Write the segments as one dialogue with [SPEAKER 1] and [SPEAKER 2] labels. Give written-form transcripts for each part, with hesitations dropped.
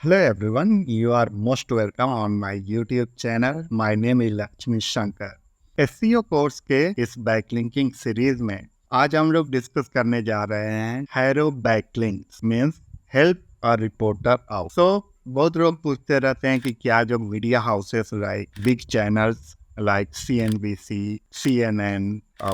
[SPEAKER 1] Hello everyone, you are most welcome on my YouTube channel. My name is Lakshmi Shankar. SEO course के इस backlinking series में आज हम लोग discuss करने जा रहे हैं harrow backlinks means help a reporter out. बहुत लोग पूछते रहते हैं कि क्या जो media houses like big channels like CNBC, CNN,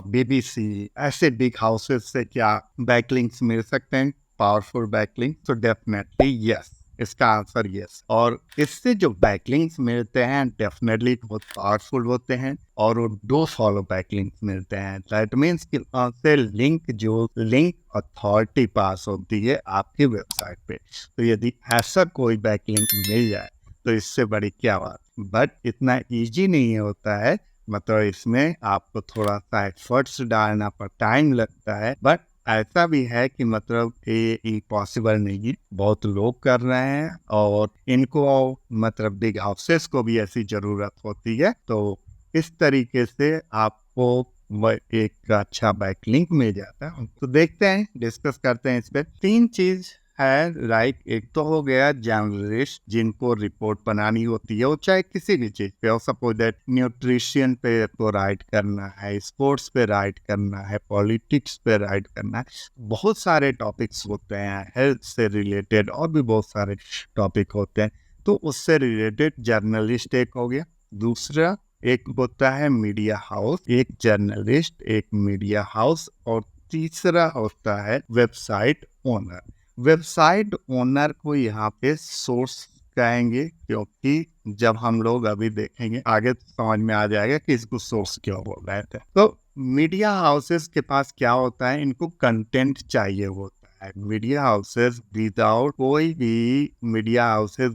[SPEAKER 1] BBC ऐसे बिग हाउसेस से क्या बैकलिंक्स मिल सकते हैं, पावरफुल बैकलिंक? तो डेफिनेटली यस, इसका आंसर यस। और इससे जो बैकलिंक्स मिलते हैं डेफिनेटली बहुत पावरफुल होते हैं और वो दो फॉलो बैकलिंक्स मिलते हैं। दैट मीन्स कि से लिंक अथॉरिटी पास होती है आपकी वेबसाइट पे। तो यदि ऐसा कोई बैकलिंक मिल जाए तो इससे बड़ी क्या बात। बट इतना इजी नहीं होता है, मतलब इसमें आपको थोड़ा सा एफर्ट्स डालना पर टाइम लगता है। बट ऐसा भी है कि मतलब ये पॉसिबल नहीं है, बहुत लोग कर रहे हैं और इनको मतलब बिग हाउसेस को भी ऐसी जरूरत होती है। तो इस तरीके से आपको एक अच्छा बैकलिंक मिल जाता है। तो देखते हैं, डिस्कस करते हैं इस पे। तीन चीज है, लाइक एक तो हो गया जर्नलिस्ट जिनको रिपोर्ट बनानी होती है, वो चाहे किसी भी चीज पे हो। सपोज दैट न्यूट्रिशन पे तो राइट करना है, स्पोर्ट्स पे राइट करना है, पॉलिटिक्स पे राइट करना है, बहुत सारे टॉपिक्स होते हैं, हेल्थ से रिलेटेड और भी बहुत सारे टॉपिक होते हैं। तो उससे रिलेटेड जर्नलिस्ट एक हो गया। दूसरा एक होता है मीडिया हाउस, एक जर्नलिस्ट एक मीडिया हाउस। और तीसरा होता है वेबसाइट ओनर। वेबसाइट ओनर को यहाँ पे सोर्स कहेंगे, क्योंकि जब हम लोग अभी देखेंगे आगे तो समझ में आ जाएगा कि इसको सोर्स क्यों बोल रहे थे। तो मीडिया हाउसेस के पास क्या होता है, इनको कंटेंट चाहिए होता है। मीडिया हाउसेस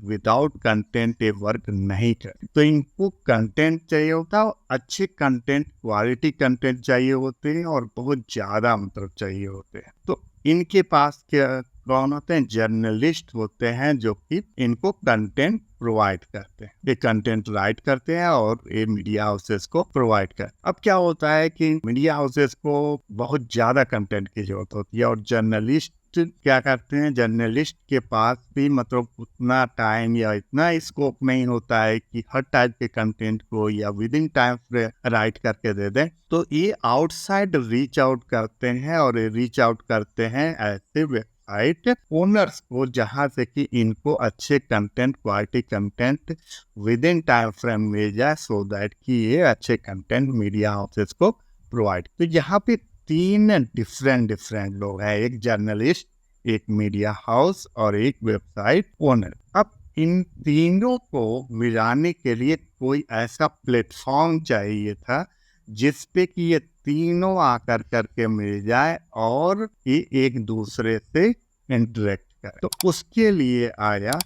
[SPEAKER 1] विदाउट कंटेंट ये वर्क नहीं करते। तो इनको कंटेंट चाहिए होता है, अच्छे कंटेंट, क्वालिटी कंटेंट चाहिए होते हैं और बहुत ज्यादा मतलब चाहिए होते हैं। तो इनके पास क्या कौन होते हैं? जर्नलिस्ट होते हैं, जो कि इनको कंटेंट प्रोवाइड करते हैं। ये कंटेंट राइट करते हैं और ये मीडिया हाउसेस को प्रोवाइड करते हैं। अब क्या होता है कि मीडिया हाउसेस को बहुत ज्यादा कंटेंट की जरूरत होती है और जर्नलिस्ट क्या करते हैं, जर्नलिस्ट के पास भी मतलब उतना टाइम या इतना स्कोप नहीं होता है कि हर टाइप के कंटेंट को या विद इन टाइम राइट करके दे दें। तो ये आउटसाइड रीच आउट करते हैं और रीच आउट करते हैं ऐसे वेबसाइट ओनर्स को, जहां से कि इनको अच्छे content, quality content within time frame मिल जाए, सो दैट कि ये अच्छे कंटेंट मीडिया हाउसेस को प्रोवाइड। तो यहाँ पे तीन डिफरेंट लोग हैं, एक जर्नलिस्ट, एक मीडिया हाउस और एक वेबसाइट ओनर। अब इन तीनों को मिलाने के लिए कोई ऐसा प्लेटफॉर्म चाहिए था जिसपे कि ये तीनों आकर करके मिल जाए और ये एक दूसरे से इंटरेक्ट करे। तो उसके लिए आया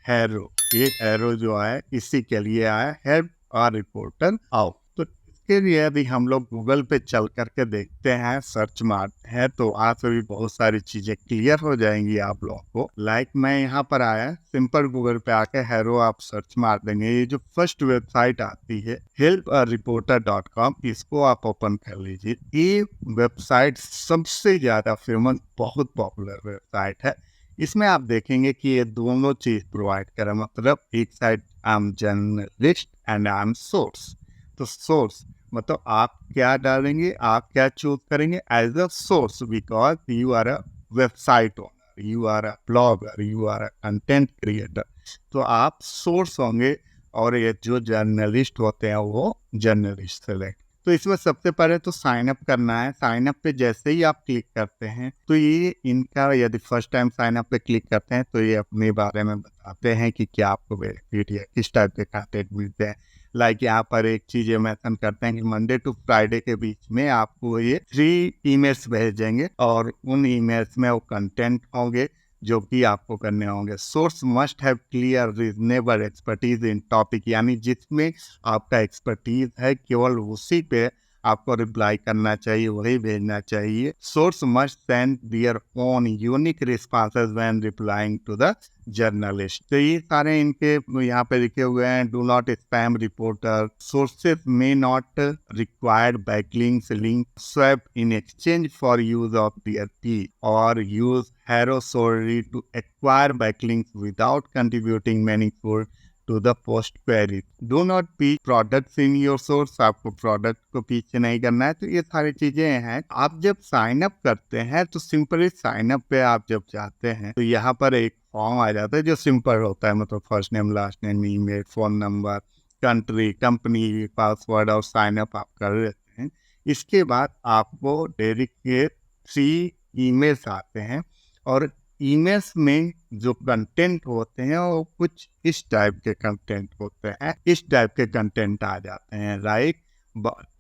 [SPEAKER 1] हैरो। ये हैरो जो है इसी के लिए आया, हेल्प अ रिपोर्टर आउट। तो इसके लिए यदि हम लोग गूगल पे चल करके देखते हैं, सर्च मारते हैं, तो वहाँ से भी बहुत सारी चीजें क्लियर हो जाएंगी आप लोगों को। लाइक मैं यहाँ पर आया, सिंपल गूगल पे आके हैरो आप सर्च मार देंगे। ये जो फर्स्ट वेबसाइट आती है helpareporter.com, इसको आप ओपन कर लीजिए। ये वेबसाइट सबसे ज्यादा फेमस, बहुत पॉपुलर वेबसाइट है। इसमें आप देखेंगे कि ये दोनों चीज प्रोवाइड करे, मतलब एक side I am journalist and I am source. तो सोर्स मतलब आप क्या डालेंगे, आप क्या चूज करेंगे as a source, because you are a website owner, you are a blogger, you are a content creator. तो आप सोर्स होंगे और ये जो जर्नलिस्ट होते हैं वो जर्नलिस्ट सेलेक्ट। तो इसमें सबसे पहले तो साइन अप करना है। साइन अप पे जैसे ही आप क्लिक करते हैं तो ये इनका, यदि फर्स्ट टाइम साइन अप पे क्लिक करते हैं तो ये अपने बारे में बताते हैं कि क्या आपको बेनिफिट या किस टाइप के कंटेंट मिलते हैं। लाइक यहाँ पर एक चीज ये मेंशन करते हैं कि मंडे टू फ्राइडे के बीच में आपको ये 3 ईमेल्स भेजेंगे और उन ईमेल्स में वो कंटेंट होंगे जो कि आपको करने होंगे। Source must have clear reasonable expertise in topic, यानी जिसमें आपका एक्सपर्टीज है केवल उसी पे आपको रिप्लाई करना चाहिए, वही भेजना चाहिए। Source must send their own unique responses when replying to the journalist. तो ये सारे इनके यहाँ पे लिखे हुए हैं। Do not spam reporter, sources may not required backlinks, link swap in exchange for use of their fee, और use HARO solely to acquire backlinks without contributing meaningful to the post query. Do not pitch products in your source, आपको product को पीछे नहीं करना है। तो ये सारी चीजें हैं। आप जब साइन अप करते हैं तो सिंपली साइन अप पे आप जब जाते हैं तो यहाँ पर एक फॉर्म आ जाता है जो सिंपल होता है, मतलब first name, last name, email, phone number, country, company, password और साइन अप आप कर लेते हैं। इसके बाद आपको डायरेक्ट के 3 ईमेल्स आते हैं और ईमेल्स में जो कंटेंट होते हैं वो कुछ इस टाइप के कंटेंट होते हैं, इस टाइप के कंटेंट आ जाते हैं। लाइक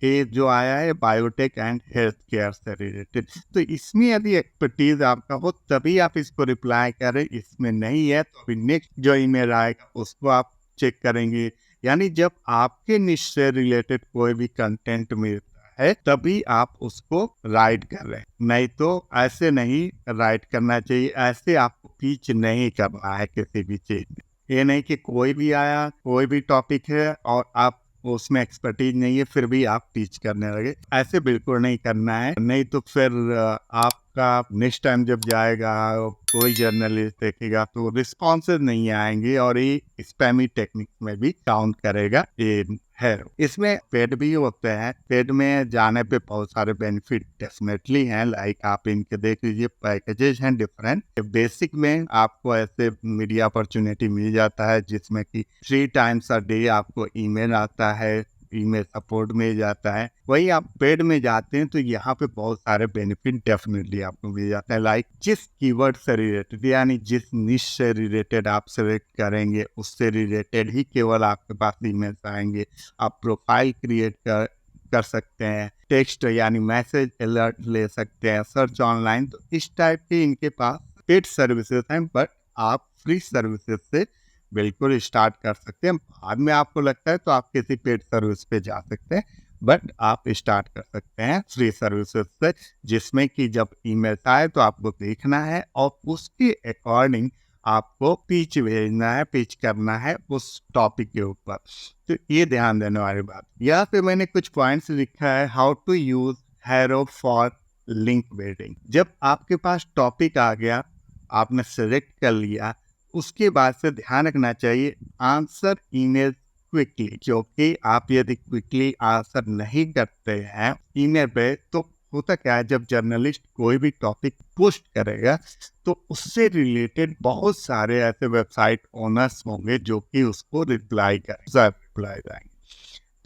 [SPEAKER 1] ये जो आया है बायोटेक एंड हेल्थ केयर से रिलेटेड, तो इसमें यदि एक्सपर्टीज आपका हो तभी आप इसको रिप्लाई करें, इसमें नहीं है तो फिर नेक्स्ट जो ईमेल आएगा उसको आप चेक करेंगे। यानी जब आपके निश से रिलेटेड कोई भी कंटेंट मिलता है तभी आप उसको राइट कर रहे हैं, नहीं तो ऐसे नहीं राइट करना चाहिए। ऐसे आपको पीच नहीं करना है किसी भी चीज में। ये नहीं कि कोई भी आया, कोई भी टॉपिक है और आप उसमें एक्सपर्टीज नहीं है फिर भी आप टीच करने लगे, ऐसे बिल्कुल नहीं करना है। नहीं तो फिर आपका नेक्स्ट टाइम जब जाएगा कोई जर्नलिस्ट देखेगा तो रिस्पॉन्सेज नहीं आएंगे और ये स्पैमी टेक्निक में भी काउंट करेगा। ये है। इसमें पेड भी होते हैं। पेड में जाने पे बहुत सारे बेनिफिट डेफिनेटली हैं। लाइक आप इनके देख लीजिए, पैकेजेस हैं डिफरेंट। बेसिक में आपको ऐसे मीडिया अपॉर्चुनिटी मिल जाता है जिसमें कि 3 टाइम्स अ डे आपको ईमेल आता है, ईमेल सपोर्ट मिल जाता है। वही आप पेड में जाते हैं तो यहाँ पे बहुत सारे बेनिफिट डेफिनेटली आपको मिल जाता है। लाइक जिस कीवर्ड से रिलेटेड यानी जिस निश से रिलेटेड आप सेलेक्ट करेंगे उससे रिलेटेड ही केवल आपके पास ईमेल्स आएंगे। आप प्रोफाइल क्रिएट कर सकते हैं, टेक्स्ट यानी मैसेज अलर्ट ले सकते हैं, सर्च ऑनलाइन। तो इस टाइप के इनके पास पेड सर्विसेज हैं, बट आप फ्री सर्विसेज से बिल्कुल स्टार्ट कर सकते हैं। बाद में आपको लगता है तो आप किसी पेड सर्विस पे जा सकते हैं, बट आप स्टार्ट कर सकते हैं फ्री सर्विसेज से, जिसमें कि जब ईमेल आए तो आपको देखना है और उसके अकॉर्डिंग आपको पिच भेजना है, पिच करना है उस टॉपिक के ऊपर। तो ये ध्यान देने वाली बात। यहाँ पे मैंने कुछ पॉइंट्स लिखा है। How to use HARO for link building. जब आपके पास टॉपिक आ गया, आपने सेलेक्ट कर लिया, उसके बाद से ध्यान रखना चाहिए आंसर ईमेल क्विकली, क्योंकि आप यदि क्विकली आंसर नहीं करते हैं ईमेल पे तो होता क्या है, जब जर्नलिस्ट कोई भी टॉपिक पोस्ट करेगा तो उससे रिलेटेड बहुत सारे ऐसे वेबसाइट ओनर्स होंगे जो कि उसको रिप्लाई करेंगे।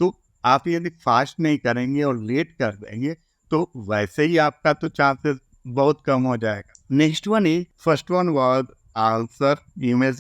[SPEAKER 1] तो आप यदि फास्ट नहीं करेंगे और लेट कर देंगे तो वैसे ही आपका तो चांसेस बहुत कम हो जाएगा। Next one is, first one was answer emails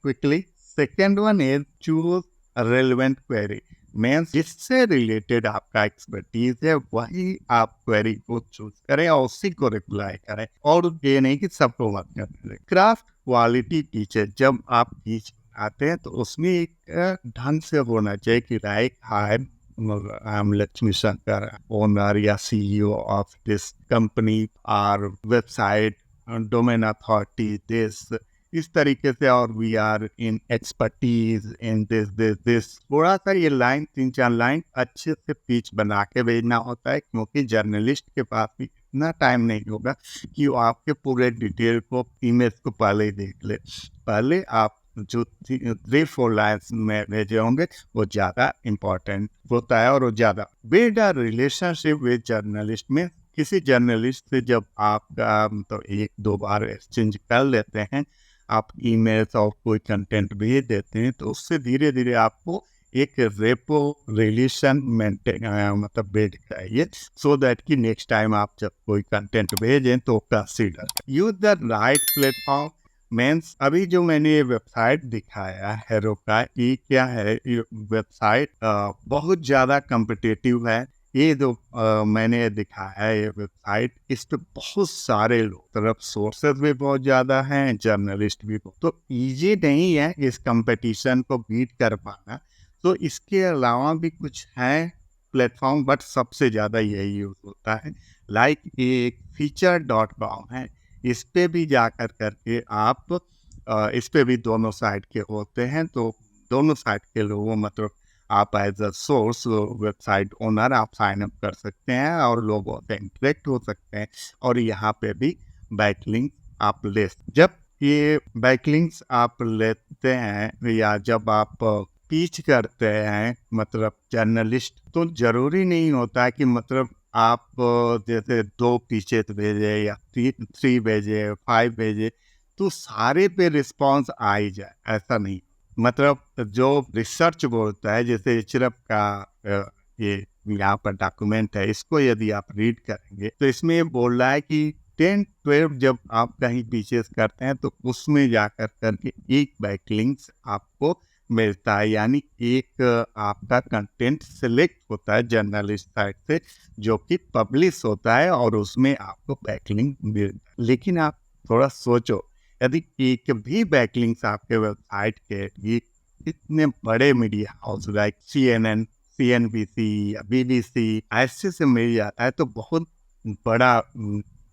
[SPEAKER 1] quickly. Second one is choose a relevant query. Means जिससे रिलेटेड आपका एक्सपर्टीज है वही आप क्वेरी को चूज करें और उसी को रिप्लाई करें, और ये नहीं कि सबको मत करें। क्राफ्ट क्वालिटी टीचर, जब आप टीच आते हैं तो उसमें एक ढंग से होना चाहिए कि like I am Lakshmi Shankar, owner या CEO ऑफ दिस कंपनी और वेबसाइट डोमेन अथॉरिटी दिस, इस तरीके से, और we are in expertise in this. थोड़ा सा ये लाइन 3-4 लाइन अच्छे से पिच बना के भेजना होता है, क्योंकि जर्नलिस्ट के पास भी इतना टाइम नहीं होगा कि वो आपके पूरे डिटेल को ईमेल को पहले ही देख ले। पहले आप जो 3-4 लाइन्स में भेजे होंगे वो ज़्यादा इम्पोर्टेंट होता है और वो ज़्यादा। Build a relationship with journalist में किसी जर्नलिस्ट से जब आपका मतलब 1-2 बार एक्सचेंज कर लेते हैं, आप ईमेल्स और कोई कंटेंट भेज देते हैं, तो उससे धीरे धीरे आपको एक रेपो रिलेशन मेंटेन मतलब बिल्ड चाहिए, सो दैट कि नेक्स्ट टाइम आप जब कोई कंटेंट भेजें तो consider use the right platform. Means अभी जो मैंने ये वेबसाइट दिखाया हैरो का, ये क्या है, ये वेबसाइट बहुत ज़्यादा कम्पिटिटिव है। ये जो मैंने दिखाया है ये वेबसाइट, इस पे बहुत सारे लोग, तरफ सोर्सेज भी बहुत ज़्यादा हैं, जर्नलिस्ट भी, तो इजी नहीं है इस कंपटीशन को बीट कर पाना। तो इसके अलावा भी कुछ हैं प्लेटफॉर्म बट सबसे ज़्यादा यही यूज़ होता है। लाइक एक feature.com है, इस पे भी जाकर करके आप इस पे भी दोनों साइड के होते हैं, तो दोनों साइड के लोगों मतलब आप as a source website owner आप साइन अप कर सकते हैं और लोगों से इंटरेक्ट हो सकते हैं और यहाँ पे भी बैकलिंक आप जब ये बैकलिंक्स आप लेते हैं या जब आप पीच करते हैं मतलब जर्नलिस्ट, तो जरूरी नहीं होता कि मतलब आप जैसे 2 पीचेस भेजे या 3 भेजे 5 भेजे तो सारे पे रिस्पॉन्स आ ही जाए, ऐसा नहीं। मतलब जो रिसर्च बोलता है, जैसे एचरफ का ये यहाँ पर डॉक्यूमेंट है, इसको यदि आप रीड करेंगे तो इसमें ये बोल रहा है कि 10-12 जब आप कहीं पीचेस करते हैं तो उसमें जाकर करके एक बैकलिंक्स आपको मिलता है, यानी एक आपका कंटेंट सिलेक्ट होता है जर्नलिस्ट साइट से जो कि पब्लिश होता है और उसमें आपको बैकलिंक मिलता है। लेकिन आप थोड़ा सोचो, यदि एक भी बैकलिंक्स आपके वेबसाइट के ये इतने बड़े media house like CNN, CNBC या BBC ऐसे से मिल जाता है तो बहुत बड़ा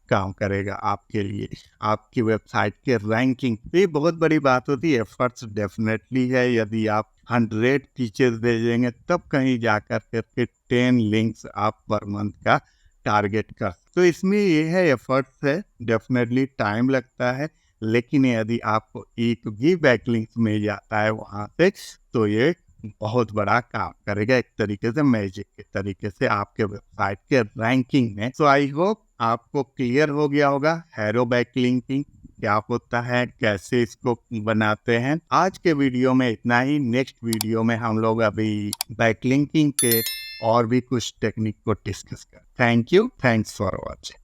[SPEAKER 1] काम करेगा आपके लिए, आपकी वेबसाइट के रैंकिंग। ये बहुत बड़ी बात होती है। एफर्ट्स डेफिनेटली है, यदि आप 100 फीचर्स भेजेंगे तब कहीं जाकर करके 10 लिंक्स आप पर मंथ का टारगेट कर, तो इसमें ये है एफर्ट्स है, डेफिनेटली टाइम लगता है। लेकिन यदि आपको एक भी बैकलिंक्स मिल जाता है वहां से तो ये बहुत बड़ा काम करेगा, एक तरीके से मैजिक के तरीके से आपके वेबसाइट के रैंकिंग में। सो आई होप आपको क्लियर हो गया होगा हैरो बैकलिंकिंग क्या होता है, कैसे इसको बनाते हैं। आज के वीडियो में इतना ही। नेक्स्ट वीडियो में हम लोग अभी बैकलिंकिंग के और भी कुछ टेक्निक को डिस्कस करें। Thank you, thanks for watching.